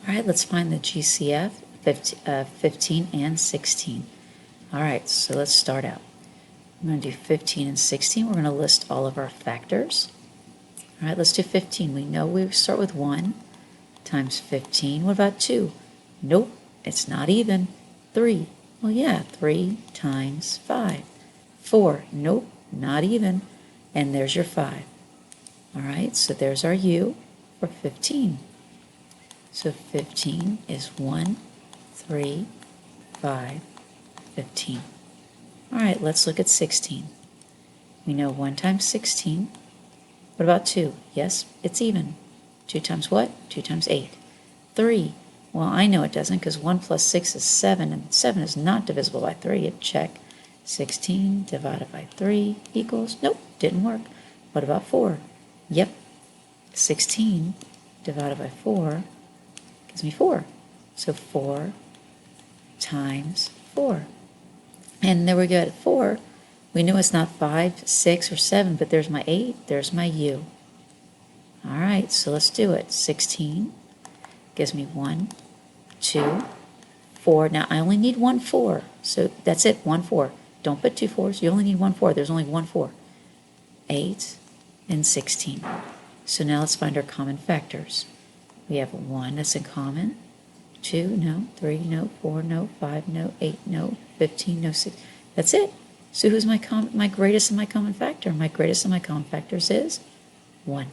All right, let's find the GCF, 15 and 16. All right, so let's start out. I'm going to do 15 and 16. We're going to list all of our factors. All right, let's do 15. We know we start with 1 times 15. What about 2? Nope, it's not even. 3. Well, yeah, 3 times 5. 4. Nope, not even. And there's your 5. All right, so there's our U for 15. So 15 is 1, 3, 5, 15. All right, let's look at 16. We know 1 times 16. What about 2? Yes, it's even. 2 times what? 2 times 8. 3. Well, I know it doesn't because 1 plus 6 is 7, and 7 is not divisible by 3. Check. 16 divided by 3 equals, nope, didn't work. What about 4? Yep. 16 divided by 4 gives me 4. So 4 times 4. And there we go at 4. We know it's not 5, 6, or 7, but there's my 8. There's my U. All right, so let's do it. 16 gives me 1, 2, 4. Now, I only need 1 4. So that's it, 1 4. Don't put 2 4s. You only need 1 4. There's only 1 4. 8 and 16. So now let's find our common factors. We have 1 that's in common. 2, no. 3, no. 4, no. 5, no. 8, no. 15, no. 6. That's it. So who's my greatest and my common factor? My greatest and my common factors is 1.